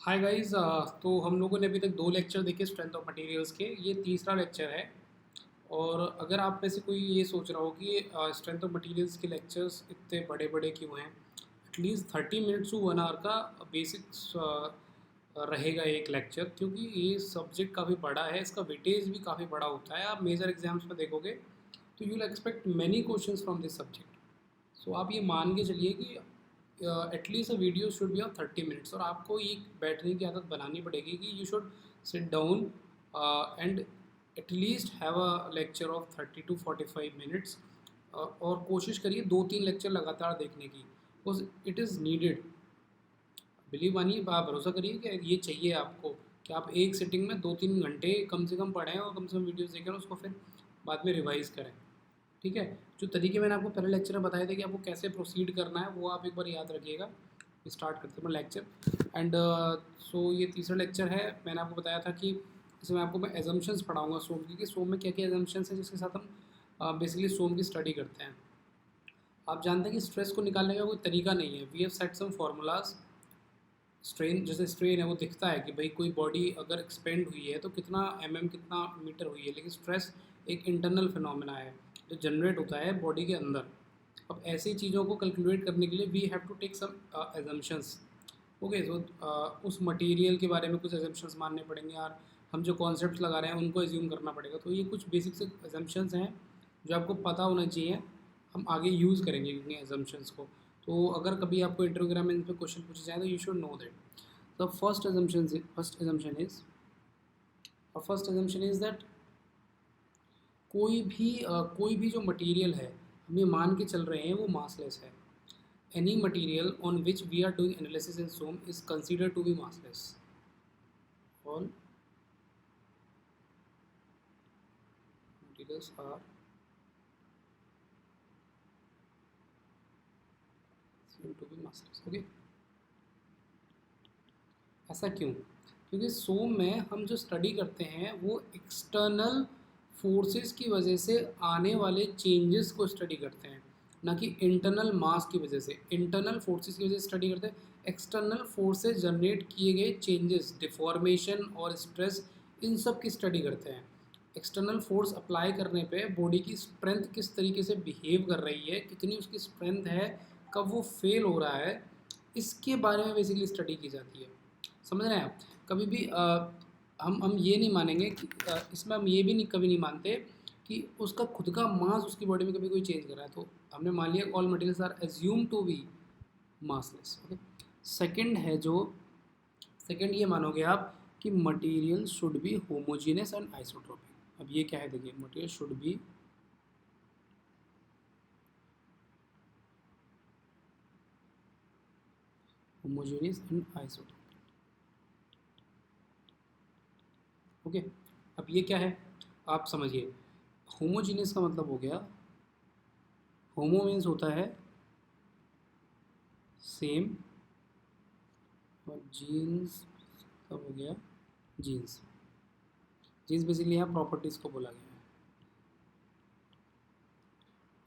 Hi guys. तो हम लोगों ने अभी तक दो लेक्चर देखे स्ट्रेंथ ऑफ मटेरियल्स के। ये तीसरा लेक्चर है। और अगर आप में से कोई ये सोच रहा हो कि स्ट्रेंथ ऑफ मटेरियल्स के लेक्चर्स इतने बड़े बड़े क्यों हैं, एटलीस्ट 30 मिनट्स टू 1 आवर का बेसिक्स रहेगा एक लेक्चर, क्योंकि ये सब्जेक्ट काफ़ी बड़ा है, इसका वेटेज भी काफ़ी बड़ा होता है। आप मेजर एग्जाम्स में देखोगे तो you will expect many questions from this subject. So आप ये मान के चलिए कि at least a video should be of 30 minutes, और आपको ये बैठने की आदत बनानी पड़ेगी कि you should sit down and at least have a lecture of 30 to 45 minutes. और कोशिश करिए 2-3 लेक्चर लगातार देखने की, because it is needed. Believe मानिए, आप भरोसा करिए कि ये चाहिए आपको कि आप एक सिटिंग में 2-3 घंटे कम से कम पढ़ें और कम से कम वीडियोज़ देखें और उसको फिर बाद में रिवाइज़ करें। ठीक है। जो तरीके मैंने आपको पहले लेक्चर में बताए थे कि आपको कैसे प्रोसीड करना है, वो आप एक बार याद रखिएगा। स्टार्ट करते हैं लेक्चर। एंड सो ये तीसरा लेक्चर है। मैंने आपको बताया था कि इसमें आपको मैं एजम्पशंस पढ़ाऊंगा सोम की, कि सोम में क्या क्या एजम्पशंस हैं जिसके साथ हम बेसिकली सोम की स्टडी करते हैं। आप जानते हैं कि स्ट्रेस को निकालने का कोई तरीका नहीं है। We have set some formulas. Strain, जैसे स्ट्रेन है वो दिखता है कि भाई कोई बॉडी अगर एक्सपेंड हुई है तो कितना कितना मीटर हुई है, लेकिन स्ट्रेस एक इंटरनल फिनोमेना है जो जनरेट होता है बॉडी के अंदर। अब ऐसी चीज़ों को कैलकुलेट करने के लिए we have to take some assumptions. Okay, so उस मटेरियल के बारे में कुछ एजम्पशंस मानने पड़ेंगे यार। हम जो कॉन्सेप्ट्स लगा रहे हैं उनको एज्यूम करना पड़ेगा। तो ये कुछ बेसिक से एजम्पशंस हैं जो आपको पता होना चाहिए। हम आगे यूज़ करेंगे इन एजम्पशंस को। तो अगर कभी आपको इंटरव्यू वगैरह में इन पर क्वेश्चन पूछे जाए तो you should know that the first assumption is that कोई भी जो मटेरियल है, हम ये मान के चल रहे हैं वो मासलेस है। Any material on which we are doing analysis in SOM is considered to be massless. All materials are to be massless. Okay, ऐसा क्यों? क्योंकि सोम में हम जो स्टडी करते हैं वो एक्सटर्नल फोर्सेस की वजह से आने वाले चेंजेस को स्टडी करते हैं, ना कि इंटरनल मास की वजह से। इंटरनल फोर्सेस की वजह से स्टडी करते हैं, एक्सटर्नल फोर्सेस जनरेट किए गए चेंजेस, डिफॉर्मेशन और स्ट्रेस, इन सब की स्टडी करते हैं। एक्सटर्नल फोर्स अप्लाई करने पे बॉडी की स्ट्रेंथ किस तरीके से बिहेव कर रही है, कितनी उसकी स्ट्रेंथ है, कब वो फेल हो रहा है, इसके बारे में बेसिकली स्टडी की जाती है। समझ रहे हैं आप? कभी भी हम ये नहीं मानेंगे कि इसमें हम ये भी नहीं, कभी नहीं मानते कि उसका खुद का मास उसकी बॉडी में कभी कोई चेंज कर रहा है। तो हमने मान लिया all materials are assume to be massless. Okay. Second है जो, सेकंड ये मानोगे आप कि material should be homogeneous and isotropic. अब ये क्या है, देखिए, material should be homogeneous and isotropic. Okay. अब ये क्या है, आप समझिए। होमोजीनियस का मतलब हो गया, होमो मीन्स होता है सेम, और जीन्स कब हो गया, जीन्स। जीन्स बेसिकली यहाँ प्रॉपर्टीज़ को बोला गया है।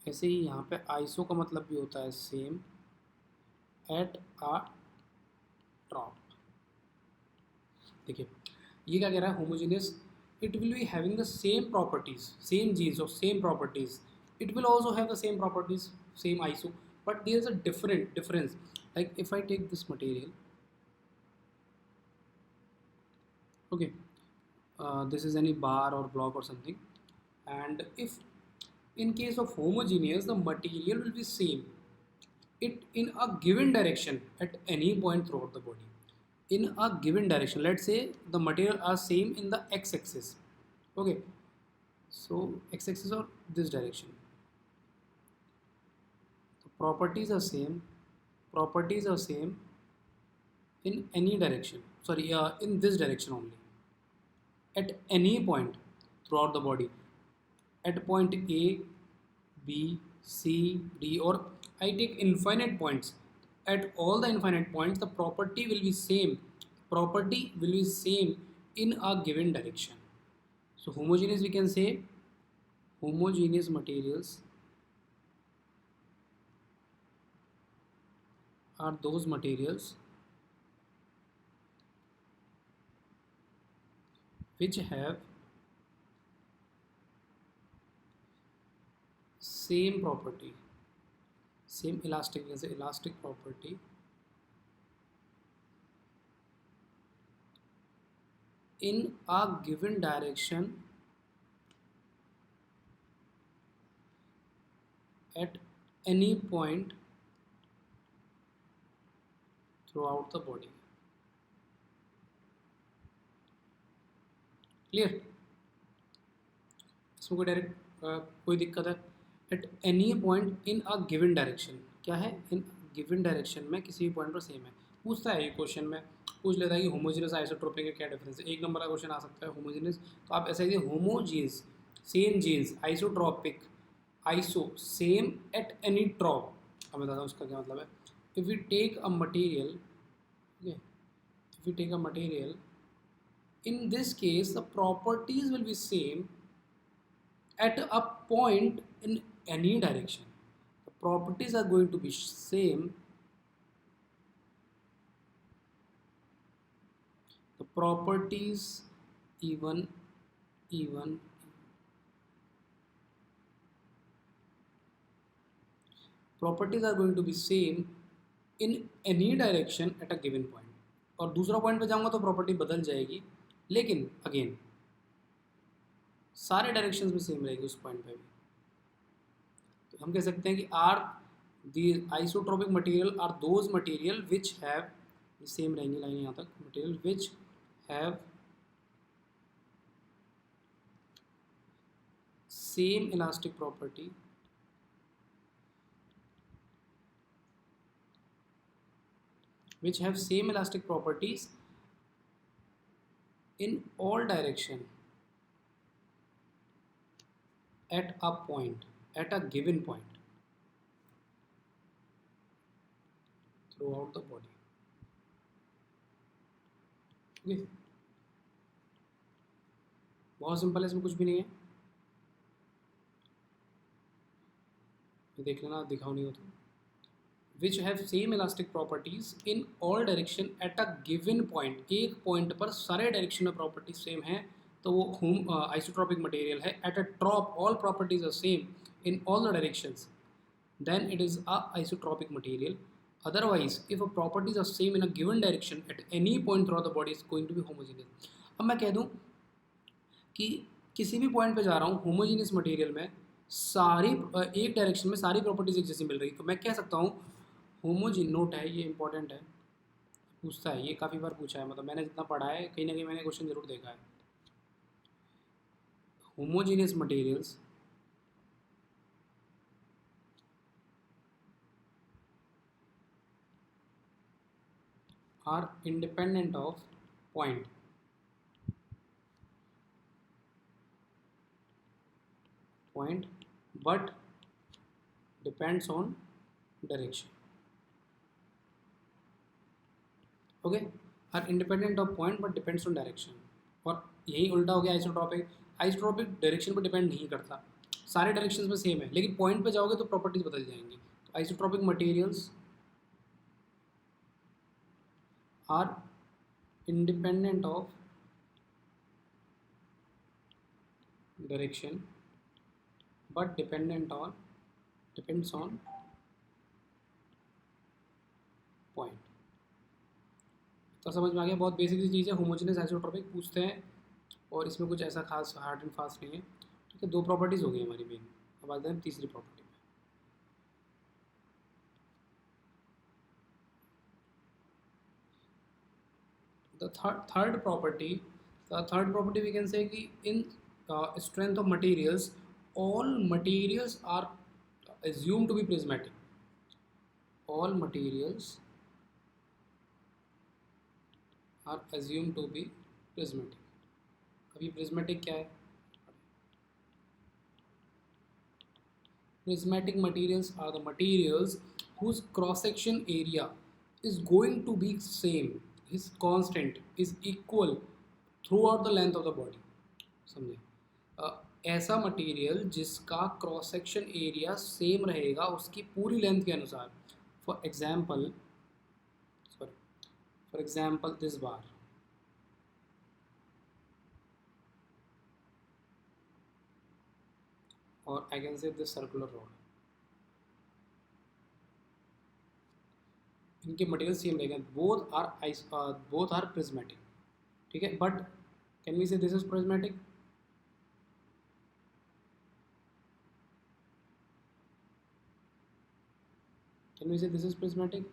ऐसे ही यहाँ पे आइसो का मतलब भी होता है सेम एट आ ड्रॉप। देखिए, ये क्या कह रहा है, homogeneous, it will be having the same properties, same genes और same properties. It will also have the same properties, same iso, but there is a difference. Like if I take this material, okay, this is any bar or block or something, and if in case of homogeneous the material will be same it in a given direction at any point throughout the body, in a given direction. Let's say the material are same in the x-axis. Okay, so x-axis or this direction, the properties are same in any direction, sorry, in this direction only, at any point throughout the body, at point A, B, C, D, or I take infinite points. At all the infinite points, the property will be same. Property will be same in a given direction. So homogeneous, we can say homogeneous materials are those materials which have same property, same elastic property in a given direction at any point throughout the body. Clear? इसमें कोई direct कोई दिक्कत है? Eight any point in a given direction, क्या है? In given direction में किसी भी पॉइंट पर सेम है। पूछता है ये क्वेश्चन में, पूछ लेता है कि होमोजीनियस आइसोट्रोपिक का क्या डिफरेंस है। एक नंबर का क्वेश्चन आ सकता है होमोजीनियस, तो आप ऐसा लिखिए homo genes same genes, isotropic iso same at any trope. अब बताता हूँ उसका क्या मतलब है। If we take a material, if we take a material, in this case the properties will be same at a point in any direction. The properties are going to be same, the properties even properties are going to be same in any direction at a given point. और दूसरा point पे जाऊंगा तो property बदल जाएगी, लेकिन again सारे directions में सेम रहेगी उस पॉइंट पे भी। तो हम कह सकते हैं कि are the isotropic material are those material which have, same रहेंगी लाइन यहाँ तक, material which have same elastic property which have same elastic properties in all direction at a point, at a given point throughout the body. Okay, बहुत simple है, इसमें कुछ भी नहीं है। देख लेना, दिखाओ नहीं हो तो। Which have same elastic properties in all direction at a given point, एक पॉइंट पर सारे डायरेक्शन में प्रॉपर्टीज सेम है, तो वो होम आइसोट्रोपिक मटेरियल है। At a trope all properties are same in all the directions, then it is a isotropic material. Otherwise if a properties are same in a given direction at any point through the body is going to be homogeneous. अब मैं कह दूँ कि किसी भी point पे जा रहा हूँ होमोजीनियस मटेरियल में, सारी एक डायरेक्शन में सारी प्रॉपर्टीज एक जैसी मिल रही, तो मैं कह सकता हूँ होमोजीन। नोट है ये इंपॉर्टेंट है, पूछता है, ये काफ़ी बार पूछा है, मतलब मैंने जितना पढ़ा है कहीं ना कहीं मैंने क्वेश्चन जरूर देखा है। Homogeneous materials are independent of point, but depends on direction. Okay, are independent of point but depends on direction. और यही उल्टा हो गया आइसोट्रोपिक। आइसोट्रोपिक डायरेक्शन पर डिपेंड नहीं करता, सारे डायरेक्शंस में सेम है, लेकिन पॉइंट पे जाओगे तो प्रॉपर्टीज बदल जाएंगी। तो isotropic materials are independent of direction but depends on point. तो समझ में आ गया, बहुत बेसिक सी चीज़ है। होमोजेनियस आइसोट्रोपिक पूछते हैं और इसमें कुछ ऐसा खास हार्ड एंड फास्ट नहीं है। ठीक है, दो प्रॉपर्टीज़ हो गई हमारी मेन। अब आते हैं तीसरी प्रॉपर्टी में। The third property we can say कि in strength of materials all materials are assumed to be prismatic, all materials are assumed to be prismatic। अभी prismatic क्या है? Prismatic materials are the materials whose cross section area is going to be same, is constant, is equal throughout the length of the body। समझे? ऐसा material जिसका cross section area same रहेगा उसकी पूरी length के अनुसार। फॉर एग्जाम्पल दिस बार, और I can say this circular rod, इनके मटेरियल सेम रहेगा, बोथ आर प्रिज्मेटिक, ठीक है, but can we say this is prismatic? Can we say this is prismatic?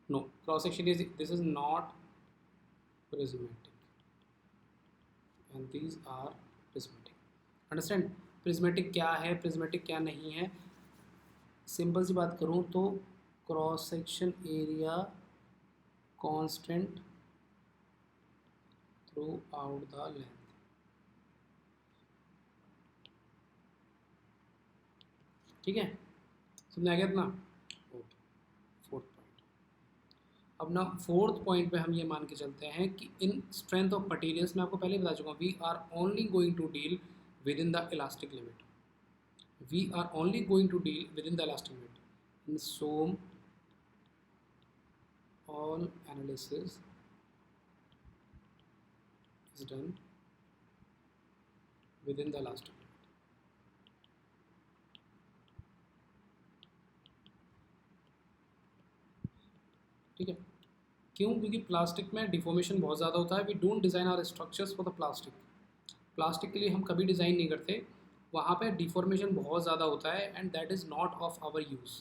No, cross section is, this is not prismatic and these are prismatic. Understand? prismatic क्या है, prismatic क्या नहीं है? Simple सी बात करूँ तो cross section area constant through out the length, ठीक है, समझ आ गया इतना? Okay, fourth point. अब ना फोर्थ पॉइंट पे हम ये मान के चलते हैं कि इन स्ट्रेंथ ऑफ मटेरियल्स, मैं आपको पहले बता चुका हूँ, we are only going to deal with in the elastic limit, we are only going to deal within the elastic limit. In SOM, all analysis is done within the elastic limit. ठीक है, क्यों? क्योंकि plastic में deformation बहुत ज़्यादा होता है। We don't design our structures for the plastic, plastic के लिए हम कभी डिज़ाइन नहीं करते, वहाँ पे डिफॉर्मेशन बहुत ज़्यादा होता है and that is not of our use.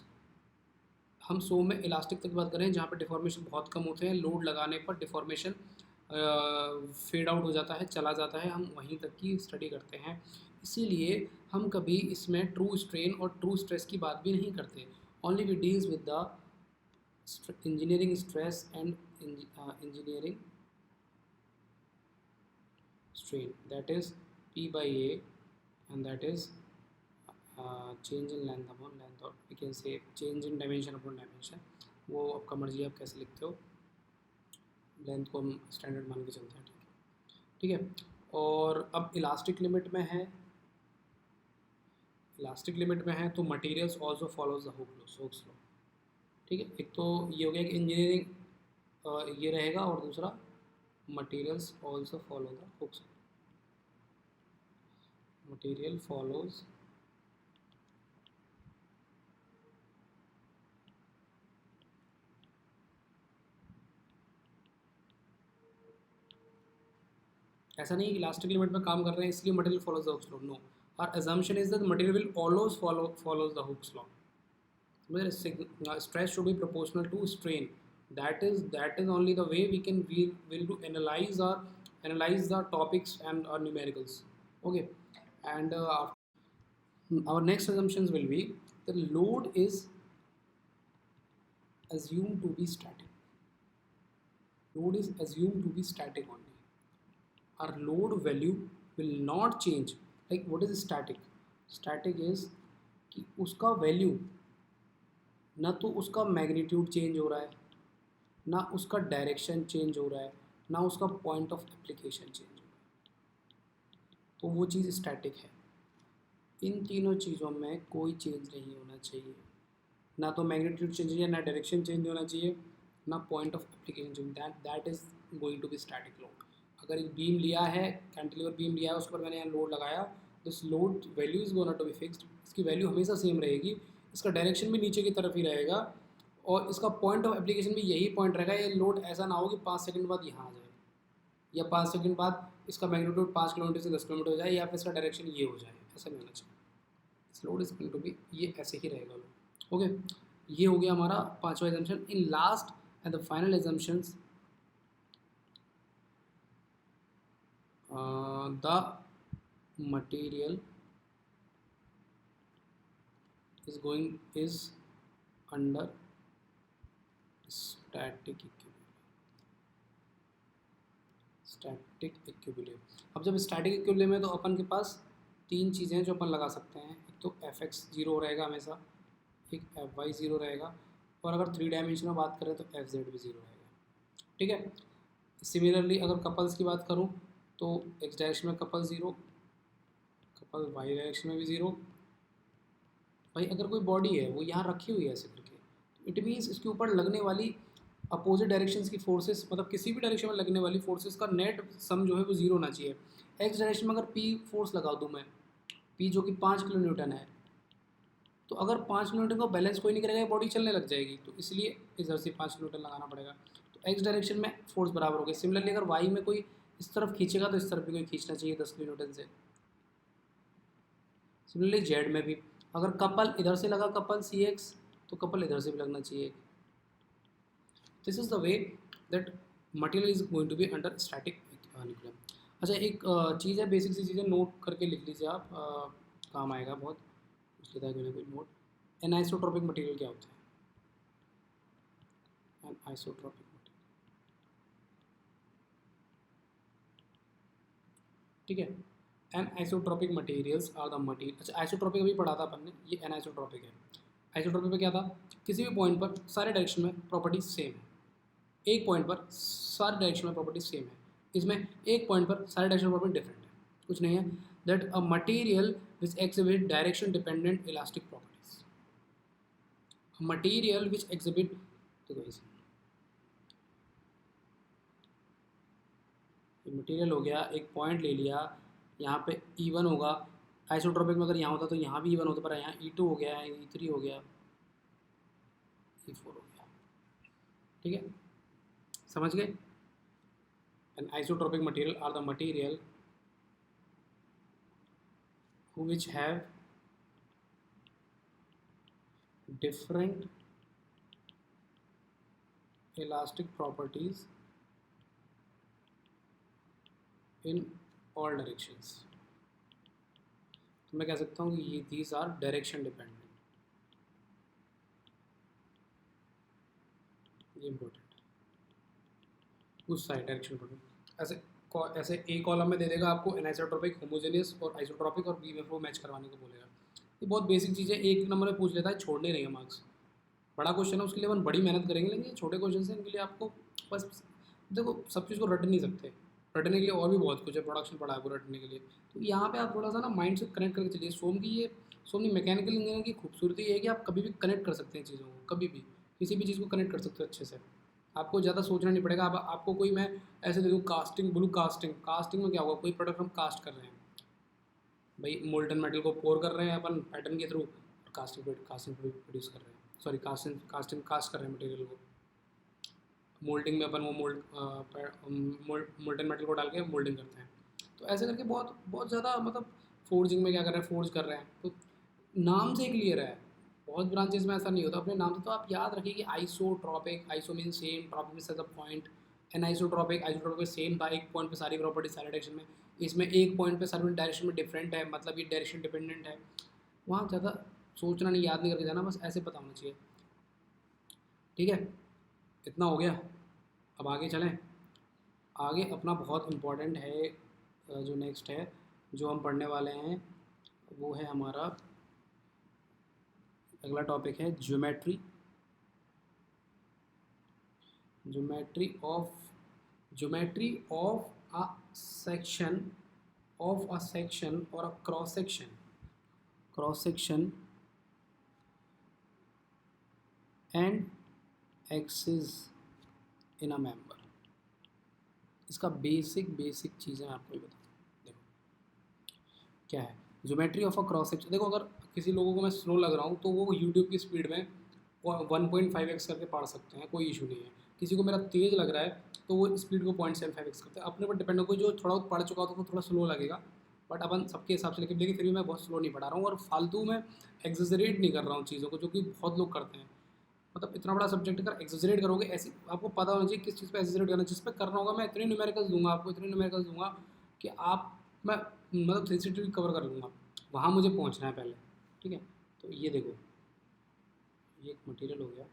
हम सो में इलास्टिक तक बात करें जहाँ पर डिफॉर्मेशन बहुत कम होते हैं, लोड लगाने पर डिफॉर्मेशन फेड आउट हो जाता है, चला जाता है, हम वहीं तक की स्टडी करते हैं। इसीलिए हम कभी इसमें ट्रू स्ट्रेन और ट्रू स्ट्रेस की बात भी नहीं करते, only we deals with the engineering stress and engineering strain, that is P by A, and that is change in length upon length, or we can say change in dimension upon dimension, वो आपका मर्जी है आप कैसे लिखते हो, length को हम स्टैंडर्ड मान के चलते हैं, ठीक है। और अब इलास्टिक लिमिट में है, इलास्टिक लिमिट में है तो materials also follows the Hooke's law, ठीक है। एक तो ये हो गया कि इंजीनियरिंग ये रहेगा, और दूसरा materials also follow the Hooke's, material follows ऐसा नहीं कि इलास्टिक लिमिट में काम कर रहे हैं इसलिए material follows the Hooke's law, no, our assumption is that the material will always follows the Hooke's law. Stress should be proportional to strain. That is only the way we will do analyze the topics and our numericals. Okay, and our next assumptions will be the load is assumed to be static. Load is assumed to be static only. Our load value will not change. Like what is static? Static is कि उसका value ना तो उसका magnitude change हो रहा है, ना उसका डायरेक्शन चेंज हो रहा है, ना उसका पॉइंट ऑफ एप्लीकेशन चेंज हो रहा है, तो वो चीज़ स्टैटिक है। इन तीनों चीज़ों में कोई चेंज नहीं होना चाहिए, ना तो मैग्नीट्यूड चेंज है, ना डायरेक्शन चेंज होना चाहिए, ना point of application change, that is going to be static load. अगर एक बीम लिया है, कैंटिलीवर बीम लिया है, उस पर मैंने यहाँ लोड लगाया, this load value is gonna to be fixed, इसकी वैल्यू हमेशा सेम रहेगी, इसका डायरेक्शन भी नीचे की तरफ ही रहेगा, और इसका पॉइंट ऑफ एप्लीकेशन भी यही पॉइंट रहेगा। ये लोड ऐसा ना हो कि 5 सेकंड बाद यहाँ आ जाए, या 5 सेकंड बाद इसका मैग्नीट्यूड 5 किलोमीटर से 10 किलोमीटर हो जाए, या फिर इसका डायरेक्शन ये हो जाए, ऐसा नहीं होना चाहिए। इस load is going to be, ये ऐसे ही रहेगा लोड। ओके, ये हो गया हमारा पांचवा assumption. In last and the final assumptions, the material is under static equilibrium। अब जब स्टैटिक इक्विलिब्रियम है तो अपन के पास तीन चीज़ें हैं जो अपन लगा सकते हैं। एक तो Fx 0 रहेगा हमेशा, एक Fy 0 रहेगा, और अगर 3 डायमेंशन में बात करें तो Fz भी 0 रहेगा, ठीक है। सिमिलरली अगर कपल्स की बात करूं तो x डायरेक्शन में कपल 0, कपल y डायरेक्शन में भी 0। भाई अगर कोई बॉडी है वो यहाँ रखी हुई है ऐसे करके, तो इट मीन्स इसके ऊपर लगने वाली अपोजिट डायरेक्शंस की फोर्सेस, मतलब किसी भी डायरेक्शन में लगने वाली फोर्सेस का नेट सम जो है वो 0 होना चाहिए। एक्स डायरेक्शन में अगर p फोर्स लगा दूँ मैं पी जो कि 5 kN है, तो अगर 5 kN को बैलेंस कोई नहीं करेगा, बॉडी चलने लग जाएगी, तो इसलिए इधर से 5 kN लगाना पड़ेगा। तो एक्स डायरेक्शन में फोर्स बराबर हो गया। सिमिलरली अगर वाई में कोई इस तरफ खींचेगा तो इस तरफ भी कोई खींचना चाहिए 10 kN से। सिमिलरली जेड में भी अगर कपल इधर से लगा कपल सी एक्स, तो कपल इधर से भी लगना चाहिए। This is the way that material is going to be under static equilibrium. अच्छा, एक चीज़ है, बेसिक सी चीज़ें नोट करके लिख लीजिए आप, काम आएगा बहुत, इसलिए था कोई नोट। एनाइसोट्रोपिक मटेरियल क्या होता है? एनाइसोट्रोपिक मटेरियल, ठीक है। Anisotropic materials are the material. अच्छा, आइसोट्रोपिक अभी पढ़ा था अपन ने, ये एनाइसोट्रोपिक है। आइसोट्रोपिक में क्या था, किसी भी पॉइंट पर सारे डायरेक्शन में प्रॉपर्टी सेम है, एक पॉइंट पर सारे डायरेक्शन में प्रॉपर्टी सेम है। इसमें एक पॉइंट पर सारे डायरेक्शन प्रॉपर्टी डिफरेंट है, कुछ नहीं है। That a material which exhibit direction dependent elastic properties, material which exhibit, देखो इसे मटेरियल हो गया, एक पॉइंट ले लिया, यहाँ पे E1 होगा। आइसोट्रोपिक में अगर यहाँ होता तो यहाँ भी E1 होता, पर यहाँ E2 हो गया, E3 हो गया, E4 हो गया, ठीक है, समझ गए। Anisotropic material are the material which have different elastic properties in all directions। तो मैं कह सकता हूँ कि ये these are direction dependent, ये इम्पोर्टेंट, उस साइड डायरेक्शन डिपेंडेंट। ऐसे ए कॉलम में दे देगा आपको एनाइसोट्रोपिक, होमोजेनियस और आइसोट्रोपिक, और बी में वो मैच करवाने को बोलेगा। ये बहुत बेसिक चीज़ है, एक नंबर में पूछ लेता है, छोड़ने नहीं है मार्क्स। बड़ा क्वेश्चन है, उसके लिए अपन बड़ी मेहनत करेंगे, लेकिन ये छोटे क्वेश्चन हैं, इनके लिए आपको बस देखो, सब चीज़ को रट नहीं सकते, रटने के लिए और भी बहुत कुछ है, प्रोडक्शन पढ़ा है वो रटने के लिए। तो यहाँ पे आप थोड़ा सा ना माइंड से कनेक्ट करके चलिए। सोम की मैकेनिकल इंजीनियरिंग की खूबसूरती ये है कि आप कभी भी कनेक्ट कर सकते हैं चीज़ों को, कभी भी किसी भी चीज़ को कनेक्ट कर सकते हो अच्छे से। आपको ज़्यादा सोचना नहीं पड़ेगा। आपको कोई मैं ऐसे दे दूँ कास्टिंग, ब्लू कास्टिंग, कास्टिंग में क्या होगा, कोई प्रोडक्ट हम कास्ट कर रहे हैं भाई, मोल्टन मेटल को पोर कर रहे हैं अपन पैटर्न के थ्रू, और कास्टिंग कास्टिंग प्रोड्यूस कर रहे हैं, सॉरी कास्टिंग कास्ट कर रहे हैं मटेरियल को। मोल्डिंग में अपन वो मोल्टन मेटल को डाल के मोल्डिंग करते हैं। तो ऐसे करके बहुत बहुत ज़्यादा, मतलब फोर्जिंग में क्या कर रहे हैं, फोर्ज कर रहे हैं, तो नाम से क्लियर है। बहुत ब्रांचेस में ऐसा नहीं होता अपने नाम से। तो आप याद रखिए कि isotropic, iso mean same, tropic mean as a point, anisotropic, isotropic same था, एक पॉइंट पे सारी प्रॉपर्टी सारे डायरेक्शन में। इसमें एक पॉइंट पे सारे डायरेक्शन में डिफरेंट है, मतलब ये डायरेक्शन डिपेंडेंट है। वहाँ ज़्यादा सोचना नहीं, याद नहीं करके जाना, बस ऐसे पता होना चाहिए, ठीक है। इतना हो गया, अब आगे चलें। आगे अपना बहुत इम्पोर्टेंट है, जो नेक्स्ट है जो हम पढ़ने वाले हैं, वो है हमारा अगला टॉपिक है geometry. Geometry of a section, और a cross section and axis in a member. इसका बेसिक चीज़ें आपको भी बताऊँ। देखो क्या है geometry of a cross section. देखो, अगर किसी लोगों को मैं स्लो लग रहा हूँ तो वो यूट्यूब की स्पीड में 1.5x करके पढ़ सकते हैं, कोई इशू नहीं है। किसी को मेरा तेज़ लग रहा है तो वो स्पीड को 0.75x करते हैं, अपने पर डिपेंड हो। कोई जो थोड़ा बहुत पढ़ चुका होता है तो थोड़ा स्लो लगेगा, बट अपन सबके हिसाब से, लेकिन फिर भी मैं बहुत स्लो नहीं पढ़ा रहा हूँ, और फालतू में एग्जेजरेट नहीं कर रहा हूँ चीज़ों को, जो कि बहुत लोग करते हैं। मतलब इतना बड़ा सब्जेक्ट अगर एक्सेजरेट करोगे, ऐसी आपको पता होना चाहिए किस चीज़ पे एक्सेजरेट करना है। जिस पे करना होगा मैं इतने न्यूमेरिकल्स दूंगा आपको, इतने न्यूमेरिकल्स दूंगा कि आप, मैं मतलब 360 कवर कर लूँगा। वहाँ मुझे पहुँचना है पहले, ठीक है। तो ये देखो, ये एक मटेरियल हो गया,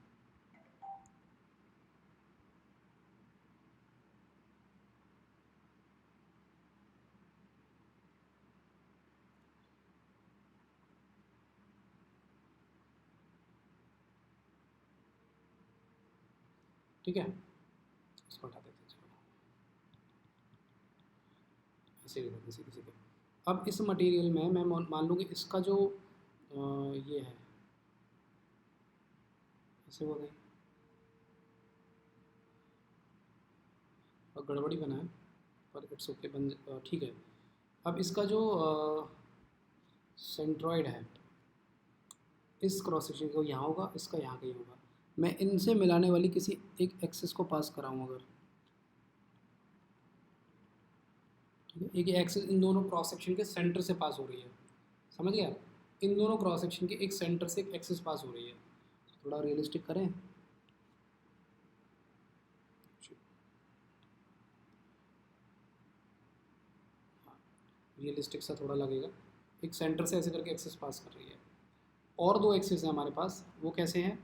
ठीक है। इसको हटा देते हैं, चलो ऐसे ही किसी किसी के। अब इस मटेरियल में मैं मान लूँ कि इसका जो ये है, ऐसे हो गई और गड़बड़ी बना है, पर इट्स ओके, बन ठीक है। अब इसका जो सेंट्रॉइड है, इस क्रॉस सेक्शन को यहाँ होगा, इसका यहाँ कहीं होगा। मैं इनसे मिलाने वाली किसी एक एक्सिस को पास कराऊँ अगर, ठीक है, एक एक्सिस इन दोनों क्रॉस सेक्शन के सेंटर से पास हो रही है, समझ गया, इन दोनों क्रॉस सेक्शन के एक सेंटर से एक एक्सिस पास हो रही है। थोड़ा रियलिस्टिक करें, रियलिस्टिक सा थोड़ा लगेगा, एक सेंटर से ऐसे करके एक्सिस पास कर रही है। और दो एक्सिस हैं हमारे पास, वो कैसे हैं,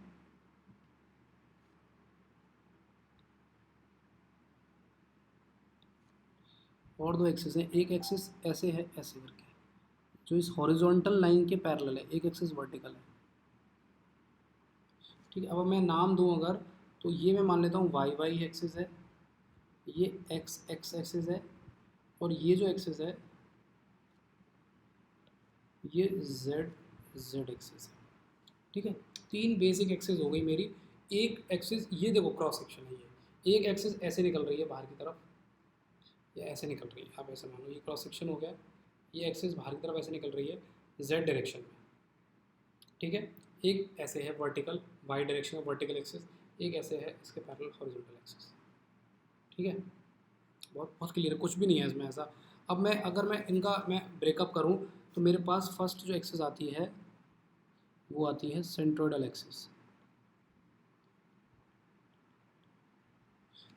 और दो एक्सिस हैं, एक एक्सिस ऐसे है ऐसे करके, जो इस हॉरिजॉन्टल लाइन के पैरेलल है, एक एक्सिस वर्टिकल है, ठीक है। अब मैं नाम दूं अगर, तो ये मैं मान लेता हूँ वाई वाई एक्सिस है, ये एक्स एक्स एक्सिस है, और ये जो एक्सिस है ये जेड जेड एक्सिस है, ठीक है। तीन बेसिक एक्सिस हो गई मेरी। एक एक्सिस ये देखो क्रॉस सेक्शन है, ये एक एक्सिस ऐसे निकल रही है बाहर की तरफ, या ऐसे निकल रही है, आप ऐसे मान लो ये क्रॉस सेक्शन हो गया, ये एक्सिस बाहर की तरफ ऐसे निकल रही है जेड डायरेक्शन में, ठीक है। एक ऐसे है वर्टिकल वाई डायरेक्शन में वर्टिकल एक्सिस, एक ऐसे है इसके पैरेलल हॉरिजॉन्टल एक्सिस, ठीक है। बहुत बहुत क्लियर, कुछ भी नहीं है इसमें ऐसा। अब मैं अगर मैं इनका मैं ब्रेकअप करूं, तो मेरे पास फर्स्ट जो एक्सिस आती है वो आती है सेंट्रोइडल एक्सिस।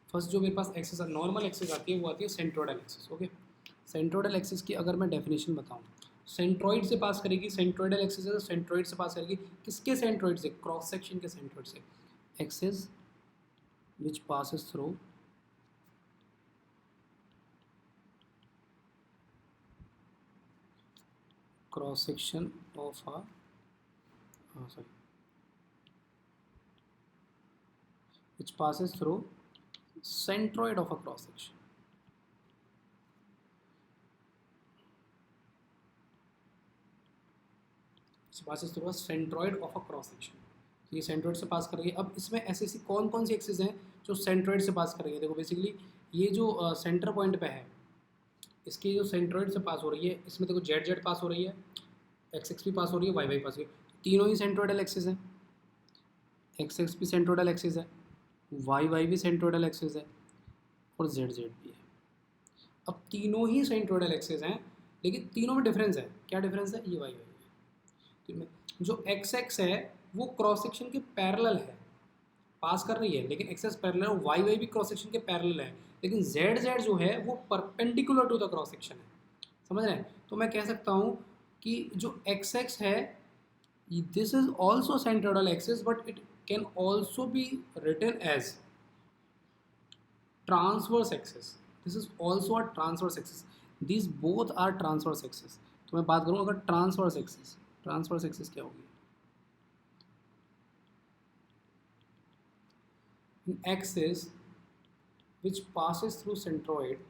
फर्स्ट जो मेरे पास एक्सिस नॉर्मल एक्सिस आती है वो आती है centroidal axis, okay. Centroidal axis की अगर मैं डेफिनेशन बताऊं, सेंट्रॉइड से पास करेगी, सेंट्रोइडल एक्सिस है तो सेंट्रॉइड से पास करेगी, किसके सेंट्रॉइड से, क्रॉस सेक्शन के सेंट्रॉइड से। Axis which passes through cross section of a sorry, which passes through centroid of a cross section, passes through a centroid of a cross section। तो ये सेंट्रोइड से पास कर रही है। अब इसमें ऐसी ऐसी कौन कौन सी एक्सिस हैं जो सेंट्रोइड से पास कर रही है, देखो बेसिकली ये जो सेंटर पॉइंट पे है, इसकी जो सेंट्रोइड से पास हो रही है, इसमें देखो जेड जेड पास हो रही है, एक्स एक्स भी पास हो रही है, वाई वाई पास हो रही है, तीनों ही सेंट्रोइडल एक्सिस हैं। एक्स एक्स भी सेंट्रोइडल एक्सिस है, वाई वाई भी सेंट्रोइडल एक्सिस है, और जेड जेड भी है। अब तीनों ही सेंट्रोइडल एक्सिस हैं, लेकिन तीनों में डिफरेंस है, क्या डिफरेंस है, ये वाई वाई है। जो एक्स एक्स है वो क्रॉस सेक्शन के पैरेलल है, पास कर रही है, लेकिन एक्सेस पैरेलल है, वाई वाई भी क्रॉस सेक्शन के पैरेलल है, लेकिन जेड जेड जो है वो perpendicular to the cross section है, समझ रहे हैं। तो मैं कह सकता हूँ कि जो एक्स एक्स है this is also centroidal axis, but it can also be written as transverse axis, this is also a transverse axis, these both are transverse axis। तो मैं बात करूँ अगर ट्रांसवर्स एक्सिस, ट्रांसवर्स एक्सिस क्या होगी, an axis which passes through centroid,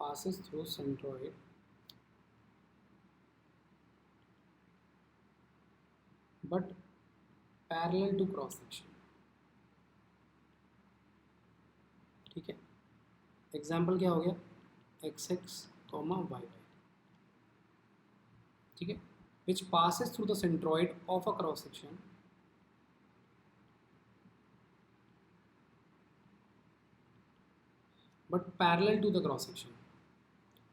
passes through centroid but parallel to cross section, ठीक है। Example क्या हो गया, X X comma Y Y, ठीक है, which passes through the centroid of a cross section but parallel to the cross section.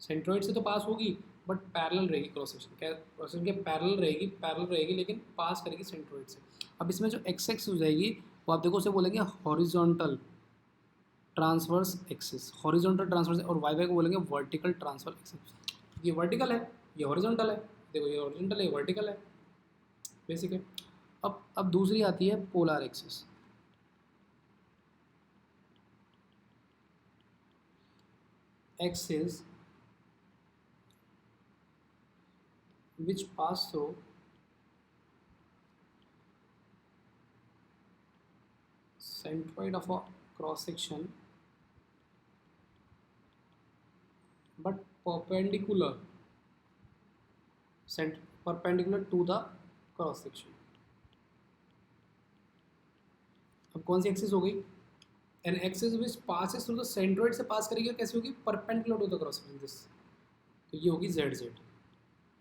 Centroid से तो pass होगी बट पैरेलल रहेगी क्रॉस सेक्शन, क्या क्रॉस सेक्शन के पैरेलल रहेगी लेकिन पास करेगी सेंट्रॉइड से। अब इसमें जो एक्स एक्स हो जाएगी वो आप देखो उसे बोलेंगे horizontal transverse axis, horizontal transverse, और वाई वाई को बोलेंगे वर्टिकल ट्रांसफर एक्सिस। ये वर्टिकल है, ये हॉरिजॉन्टल है, देखो ये हॉरिजॉन्टल है, ये वर्टिकल है, बेसिक है। अब दूसरी आती है polar axis. Axis which pass through centroid of a cross section but perpendicular perpendicular to the cross section। अब कौन सी एक्सिस हो गई, an axis which passes through the centroid से पास करेगी, और कैसी होगी, perpendicular to the cross section, this तो ये होगी जेड जेड,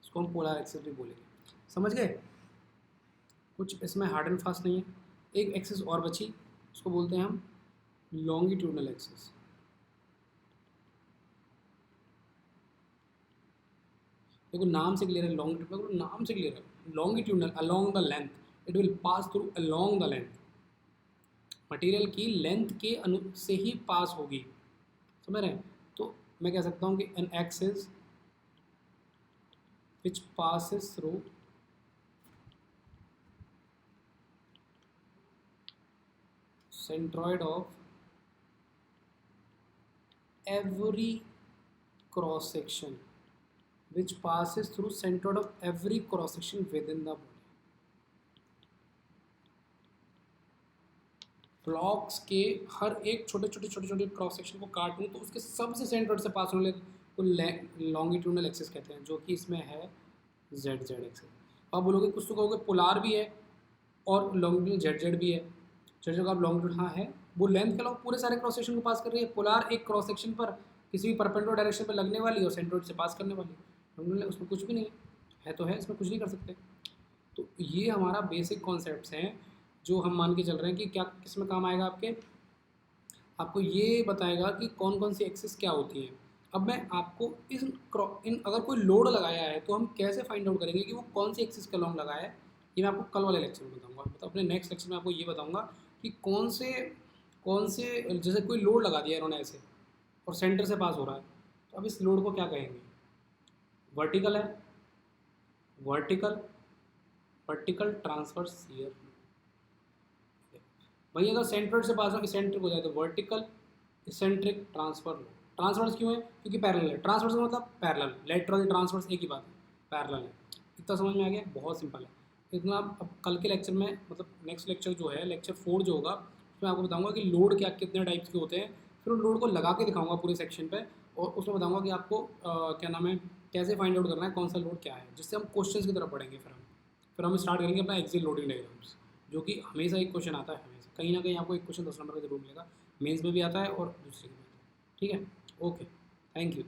इसको हम पोलर एक्सिस भी बोलेंगे। समझ गए? कुछ इसमें हार्ड एंड फास्ट नहीं है। एक एक्सिस और बची, उसको बोलते हैं हम लॉन्गिट्यूडनल एक्सिस। देखो नाम से क्लियर है, लॉन्गिट्यूडनल नाम से क्लियर है, longitudinal along the length, it will pass through along the length, material की लेंथ के अनु से ही पास होगी। समझ रहे हैं? तो मैं कह सकता हूँ कि an axis which passes through centroid of every cross section, which passes through centroid of every cross section within the body। Blocks के हर एक छोटे छोटे छोटे छोटे क्रॉस सेक्शन को काटूं तो उसके सबसे सेंट्रोइड से पास होने को लॉन्गिट्यूडनल एक्सिस कहते हैं, जो कि इसमें है जेड जेड एक्सिस। आप बोलोगे, कुछ तो कहोगे पोलार भी है और लॉन्गिट्यूडनल जेड जेड भी है। जेड जेड का आप लॉन्गिट्यूड हाँ है, वो लेंथ के अलावा पूरे सारे क्रॉस सेक्शन को पास कर रही है। पोलार एक क्रॉस सेक्शन पर किसी भी परपेंडिकुलर डायरेक्शन पर लगने वाली और सेंट्रोइड से पास करने वाली, लॉन्गिट्यूडनल उसमें कुछ भी नहीं है तो है, इसमें कुछ नहीं कर सकते। तो ये हमारा बेसिक कॉन्सेप्ट्स हैं जो हम मान के चल रहे हैं कि क्या किस में काम आएगा आपके, आपको ये बताएगा कि कौन कौन सी एक्सिस क्या होती हैं। अब मैं आपको इन अगर कोई लोड लगाया है तो हम कैसे फाइंड आउट करेंगे कि वो कौन सी एक्सिस के लॉन्ग लगाया है, ये मैं आपको कल वाले लेक्चर में बताऊंगा। मतलब अपने नेक्स्ट लेक्चर में आपको ये बताऊंगा कि कौन से जैसे कोई लोड लगा दिया इन्होंने ऐसे और सेंटर से पास हो रहा है, तो अब इस लोड को क्या कहेंगे? वर्टिकल है, वर्टिकल वर्टिकल ट्रांसवर्स शियर। वहीं अगर सेंट्रोइड से पास हो इसेंट्रिक हो जाए तो वर्टिकल इसेंट्रिक ट्रांसफर लो। ट्रांसवर्स क्यों है? क्योंकि पैरेलल है। ट्रांसवर्स का मतलब पैरेलल, लेटरल ट्रांसवर्स एक ही बात है, पैरेलल है। इतना समझ में आ गया? बहुत सिंपल है। इतना अब कल के लेक्चर में, मतलब नेक्स्ट लेक्चर जो है लेक्चर 4 जो होगा, उसमें आपको बताऊंगा कि लोड क्या कितने टाइप्स के होते हैं, फिर उन लोड को लगा के दिखाऊंगा पूरे सेक्शन पे, और उसमें बताऊंगा कि आपको क्या नाम है, कैसे फाइंड आउट करना है कौन सा लोड क्या है, जिससे हम क्वेश्चंस की तरफ बढ़ेंगे। फिर हम स्टार्ट करेंगे अपना एक्सियल लोडिंग डायग्राम्स, जो कि हमेशा एक क्वेश्चन आता है, हमेशा कहीं ना कहीं आपको एक क्वेश्चन 10 नंबर का जरूर मिलेगा, मेंस में भी आता है और दूसरे में भी आता है। ठीक है, ओके, थैंक यू।